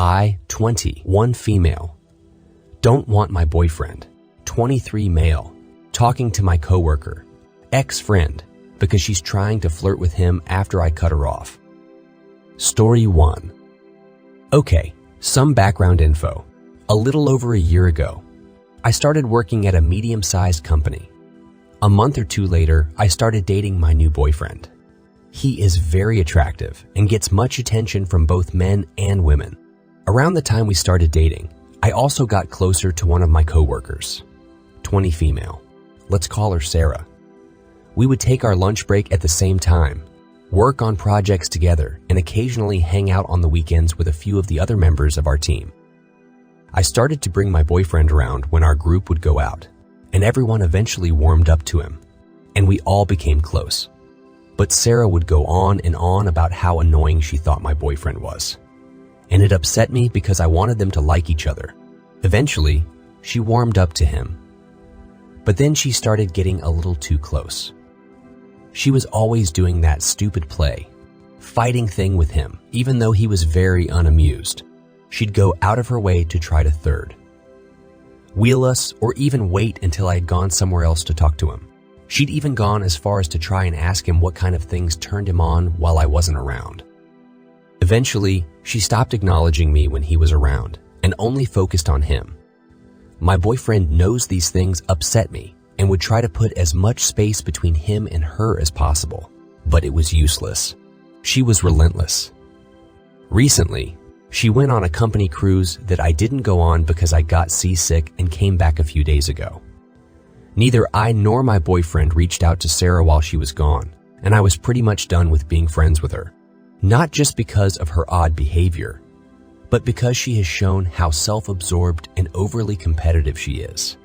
I, 20, 1 female. Don't want my boyfriend. 23 male. Talking to my coworker. Ex-friend, because she's trying to flirt with him after I cut her off. Story 1. Okay, some background info. A little over a year ago, I started working at a medium-sized company. A month or two later, I started dating my new boyfriend. He is very attractive and gets much attention from both men and women. Around the time we started dating, I also got closer to one of my coworkers. 20 female. Let's call her Sarah. We would take our lunch break at the same time, work on projects together, and occasionally hang out on the weekends with a few of the other members of our team. I started to bring my boyfriend around when our group would go out, and everyone eventually warmed up to him, and we all became close. But Sarah would go on and on about how annoying she thought my boyfriend was. And it upset me because I wanted them to like each other. Eventually, she warmed up to him. But then she started getting a little too close. She was always doing that stupid play, fighting thing with him, even though he was very unamused. She'd go out of her way to try to third, wheel us, or even wait until I had gone somewhere else to talk to him. She'd even gone as far as to try and ask him what kind of things turned him on while I wasn't around. Eventually, she stopped acknowledging me when he was around and only focused on him. My boyfriend knows these things upset me and would try to put as much space between him and her as possible, but it was useless. She was relentless. Recently, she went on a company cruise that I didn't go on because I got seasick and came back a few days ago. Neither I nor my boyfriend reached out to Sarah while she was gone, and I was pretty much done with being friends with her. Not just because of her odd behavior, but because she has shown how self-absorbed and overly competitive she is.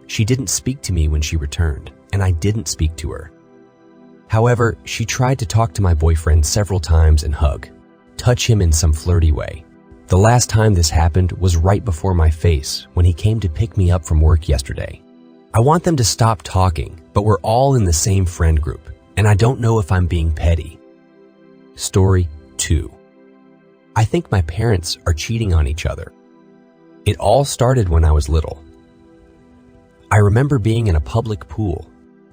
She didn't speak to me when she returned, and I didn't speak to her. However, she tried to talk to my boyfriend several times and hug, touch him in some flirty way. The last time this happened was right before my face when he came to pick me up from work yesterday. I want them to stop talking, but we're all in the same friend group, and I don't know if I'm being petty. Story 2. I think my parents are cheating on each other. It all started when I was little. I remember being in a public pool,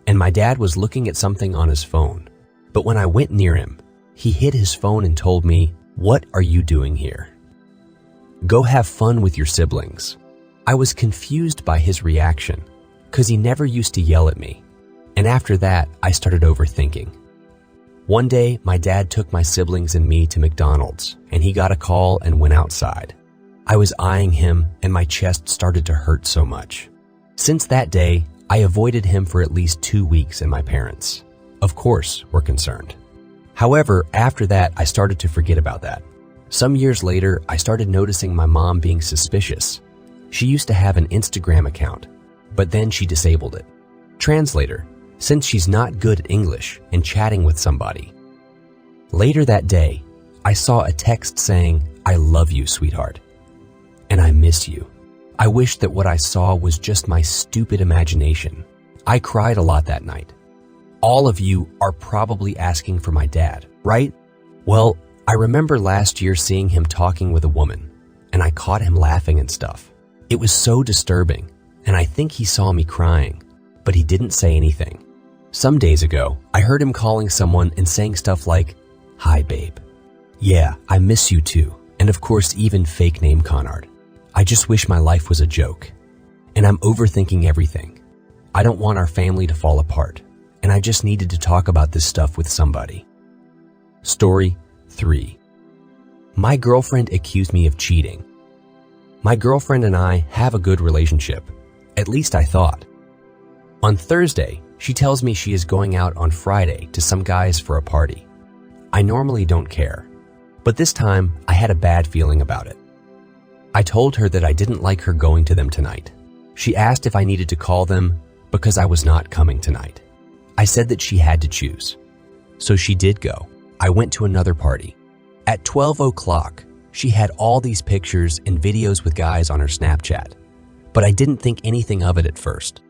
and my dad was looking at something on his phone. But when I went near him, he hid his phone and told me, "What are you doing here? Go have fun with your siblings." I was confused by his reaction, because he never used to yell at me. And after that, I started overthinking. One day, my dad took my siblings and me to McDonald's, and he got a call and went outside. I was eyeing him, and my chest started to hurt so much. Since that day, I avoided him for at least 2 weeks, and my parents, of course, were concerned. However, after that, I started to forget about that. Some years later, I started noticing my mom being suspicious. She used to have an Instagram account, but then she disabled it. Translator, since she's not good at English and chatting with somebody. Later that day, I saw a text saying, "I love you, sweetheart, and I miss you." I wish that what I saw was just my stupid imagination. I cried a lot that night. All of you are probably asking for my dad, right? Well, I remember last year seeing him talking with a woman, and I caught him laughing and stuff. It was so disturbing, and I think he saw me crying, but he didn't say anything. Some days ago, I heard him calling someone and saying stuff like, "Hi, babe. Yeah, I miss you too," and of course even fake name Conard. I just wish my life was a joke, and I'm overthinking everything. I don't want our family to fall apart, and I just needed to talk about this stuff with somebody. Story 3. My girlfriend accused me of cheating. My girlfriend and I have a good relationship, at least I thought. On Thursday, she tells me she is going out on Friday to some guys for a party. I normally don't care, but this time I had a bad feeling about it. I told her that I didn't like her going to them tonight. She asked if I needed to call them because I was not coming tonight. I said that she had to choose. So she did go. I went to another party. At 12 o'clock, she had all these pictures and videos with guys on her Snapchat, but I didn't think anything of it at first.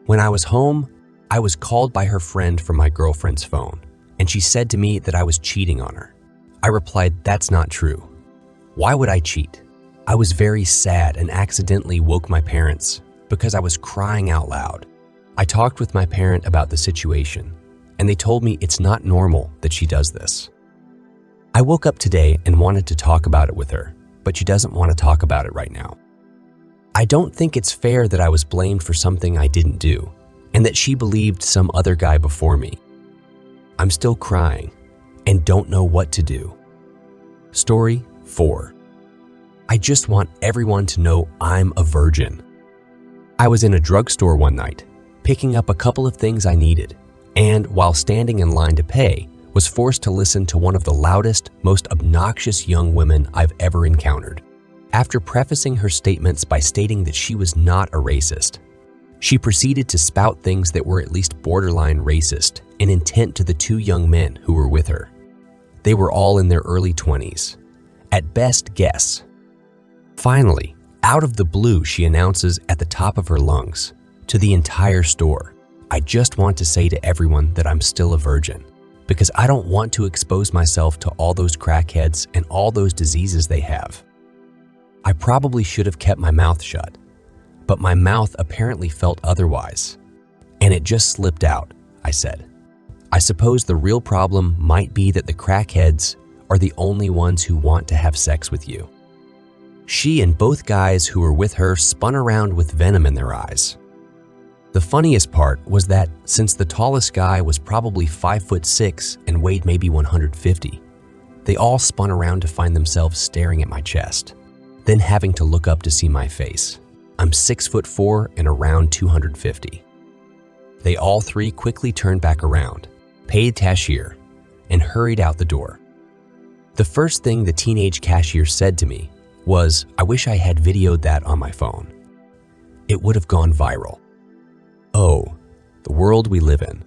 When I was home, I was called by her friend from my girlfriend's phone, and she said to me that I was cheating on her. I replied, "That's not true." Why would I cheat? I was very sad and accidentally woke my parents because I was crying out loud. I talked with my parent about the situation, and they told me it's not normal that she does this. I woke up today and wanted to talk about it with her, but she doesn't want to talk about it right now. I don't think it's fair that I was blamed for something I didn't do, and that she believed some other guy before me. I'm still crying and don't know what to do. Story 4. I just want everyone to know I'm a virgin. I was in a drugstore one night, picking up a couple of things I needed, and while standing in line to pay, was forced to listen to one of the loudest, most obnoxious young women I've ever encountered. After prefacing her statements by stating that she was not a racist, she proceeded to spout things that were at least borderline racist in intent to the two young men who were with her. They were all in their early 20s, at best guess. Finally, out of the blue, she announces at the top of her lungs to the entire store, "I just want to say to everyone that I'm still a virgin, because I don't want to expose myself to all those crackheads and all those diseases they have." I probably should have kept my mouth shut, but my mouth apparently felt otherwise, and it just slipped out, I said. I suppose the real problem might be that the crackheads are the only ones who want to have sex with you. She and both guys who were with her spun around with venom in their eyes. The funniest part was that since the tallest guy was probably 5'6" and weighed maybe 150, they all spun around to find themselves staring at my chest, then having to look up to see my face. I'm 6'4" and around 250. They all three quickly turned back around, paid cashier, and hurried out the door. The first thing the teenage cashier said to me was, "I wish I had videoed that on my phone. It would have gone viral." Oh, the world we live in.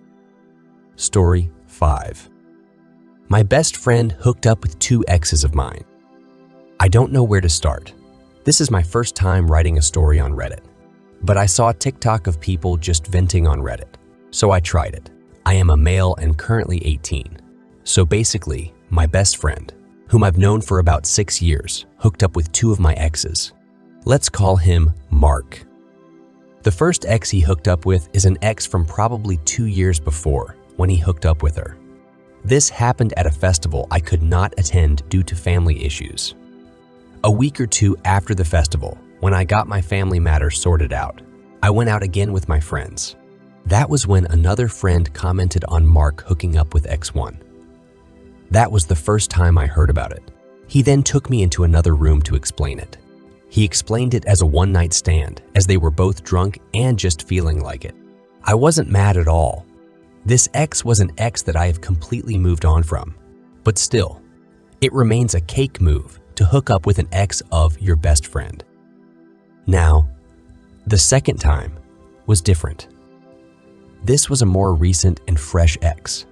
Story 5. My best friend hooked up with two exes of mine. I don't know where to start. This is my first time writing a story on Reddit, but I saw a TikTok of people just venting on Reddit, so I tried it. I am a male and currently 18, so basically, my best friend, whom I've known for about 6 years, hooked up with two of my exes. Let's call him Mark. The first ex he hooked up with is an ex from probably 2 years before, when he hooked up with her. This happened at a festival I could not attend due to family issues. A week or two after the festival, when I got my family matters sorted out, I went out again with my friends. That was when another friend commented on Mark hooking up with X1. That was the first time I heard about it. He then took me into another room to explain it. He explained it as a one-night stand, as they were both drunk and just feeling like it. I wasn't mad at all. This ex was an ex that I have completely moved on from. But still, it remains a cake move to hook up with an ex of your best friend. Now, the second time was different. This was a more recent and fresh ex.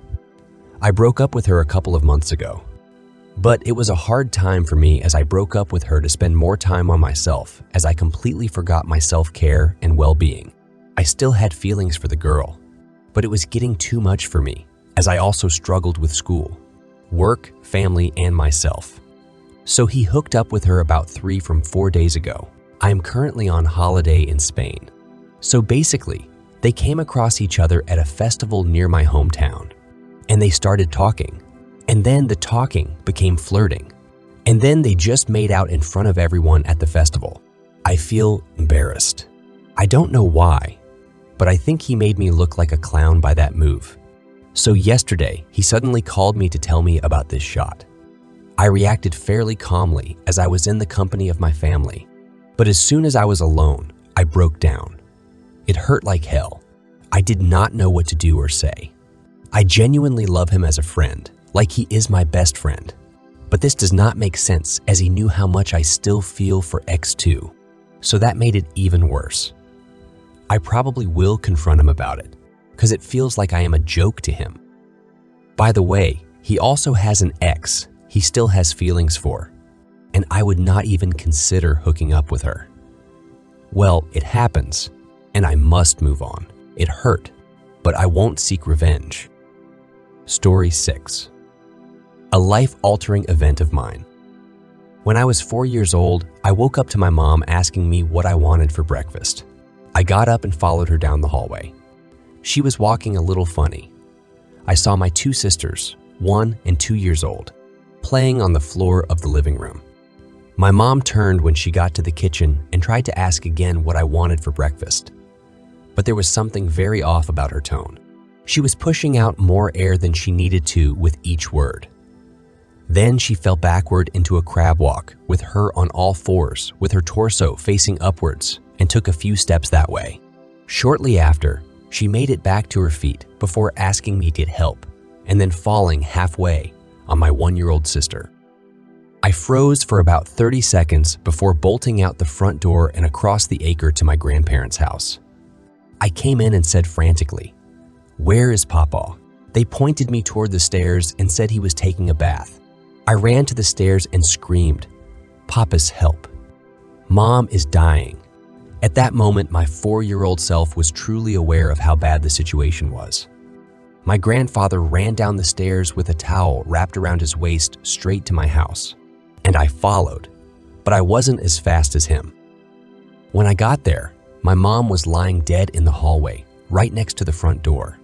I broke up with her a couple of months ago. But it was a hard time for me as I broke up with her to spend more time on myself, as I completely forgot my self-care and well-being. I still had feelings for the girl, but it was getting too much for me, as I also struggled with school, work, family, and myself. So he hooked up with her about 3 from 4 days ago. I am currently on holiday in Spain. So basically, they came across each other at a festival near my hometown, and they started talking. And then the talking became flirting. And then they just made out in front of everyone at the festival. I feel embarrassed. I don't know why, but I think he made me look like a clown by that move. So yesterday, he suddenly called me to tell me about this shot. I reacted fairly calmly as I was in the company of my family. But as soon as I was alone, I broke down. It hurt like hell. I did not know what to do or say. I genuinely love him as a friend, like he is my best friend. But this does not make sense as he knew how much I still feel for X2, so that made it even worse. I probably will confront him about it, because it feels like I am a joke to him. By the way, he also has an ex he still has feelings for, and I would not even consider hooking up with her. Well, it happens, and I must move on. It hurt, but I won't seek revenge. Story 6. A life-altering event of mine. When I was 4 years old, I woke up to my mom asking me what I wanted for breakfast. I got up and followed her down the hallway. She was walking a little funny. I saw my 2 sisters, 1 and 2 years old, playing on the floor of the living room. My mom turned when she got to the kitchen and tried to ask again what I wanted for breakfast. But there was something very off about her tone. She was pushing out more air than she needed to with each word. Then she fell backward into a crab walk with her on all fours, with her torso facing upwards, and took a few steps that way. Shortly after, she made it back to her feet before asking me to get help, and then falling halfway on my 1-year-old sister. I froze for about 30 seconds before bolting out the front door and across the acre to my grandparents' house. I came in and said frantically, "Where is Papa?" They pointed me toward the stairs and said he was taking a bath. I ran to the stairs and screamed, "Papa's help. Mom is dying." At that moment, my 4-year-old self was truly aware of how bad the situation was. My grandfather ran down the stairs with a towel wrapped around his waist straight to my house, and I followed, but I wasn't as fast as him. When I got there, my mom was lying dead in the hallway, right next to the front door.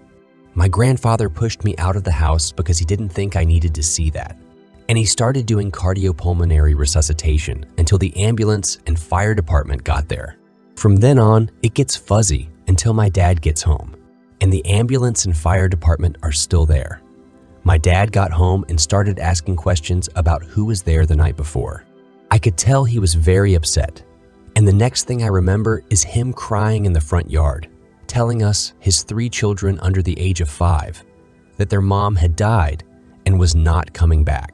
My grandfather pushed me out of the house because he didn't think I needed to see that, and he started doing cardiopulmonary resuscitation until the ambulance and fire department got there. From then on, it gets fuzzy until my dad gets home, and the ambulance and fire department are still there. My dad got home and started asking questions about who was there the night before. I could tell he was very upset, and the next thing I remember is him crying in the front yard, telling us, his 3 children under the age of 5, that their mom had died and was not coming back.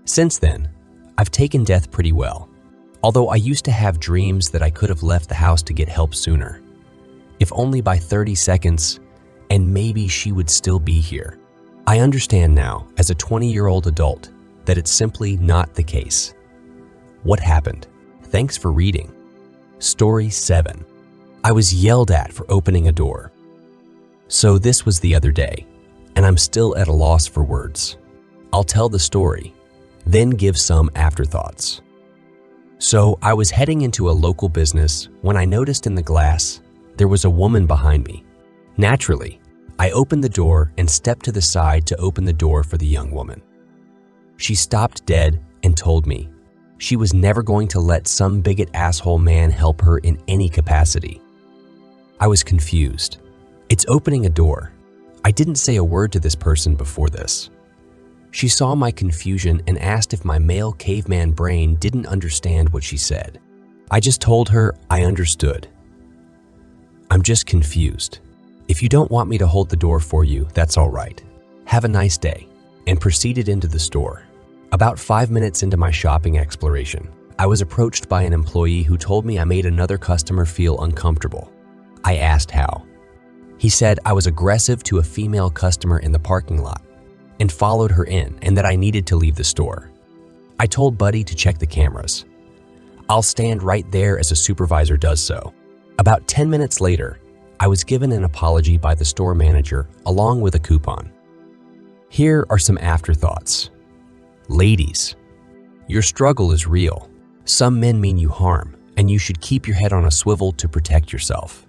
Since then, I've taken death pretty well, although I used to have dreams that I could have left the house to get help sooner, if only by 30 seconds, and maybe she would still be here. I understand now, as a 20-year-old adult, that it's simply not the case. What happened? Thanks for reading. Story 7. I was yelled at for opening a door. So this was the other day, and I'm still at a loss for words. I'll tell the story, then give some afterthoughts. So I was heading into a local business when I noticed in the glass there was a woman behind me. Naturally, I opened the door and stepped to the side to open the door for the young woman. She stopped dead and told me she was never going to let some bigot asshole man help her in any capacity. I was confused. It's opening a door. I didn't say a word to this person before this. She saw my confusion and asked if my male caveman brain didn't understand what she said. I just told her I understood. I'm just confused. If you don't want me to hold the door for you, that's all right. Have a nice day, and proceeded into the store. About 5 minutes into my shopping exploration, I was approached by an employee who told me I made another customer feel uncomfortable. I asked how. He said I was aggressive to a female customer in the parking lot and followed her in, and that I needed to leave the store. I told Buddy to check the cameras. I'll stand right there as a supervisor does so. About 10 minutes later, I was given an apology by the store manager along with a coupon. Here are some afterthoughts. Ladies, your struggle is real. Some men mean you harm, and you should keep your head on a swivel to protect yourself.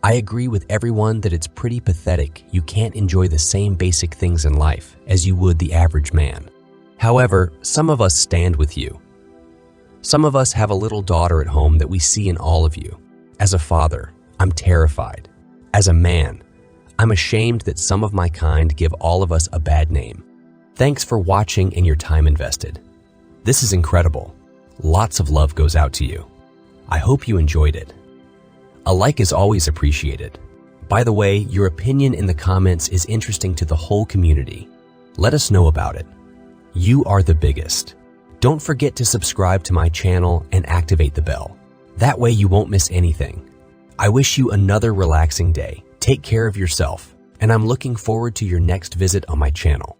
I agree with everyone that it's pretty pathetic you can't enjoy the same basic things in life as you would the average man. However, some of us stand with you. Some of us have a little daughter at home that we see in all of you. As a father, I'm terrified. As a man, I'm ashamed that some of my kind give all of us a bad name. Thanks for watching and your time invested. This is incredible. Lots of love goes out to you. I hope you enjoyed it. A like is always appreciated. By the way, your opinion in the comments is interesting to the whole community. Let us know about it. You are the biggest. Don't forget to subscribe to my channel and activate the bell. That way you won't miss anything. I wish you another relaxing day. Take care of yourself, and I'm looking forward to your next visit on my channel.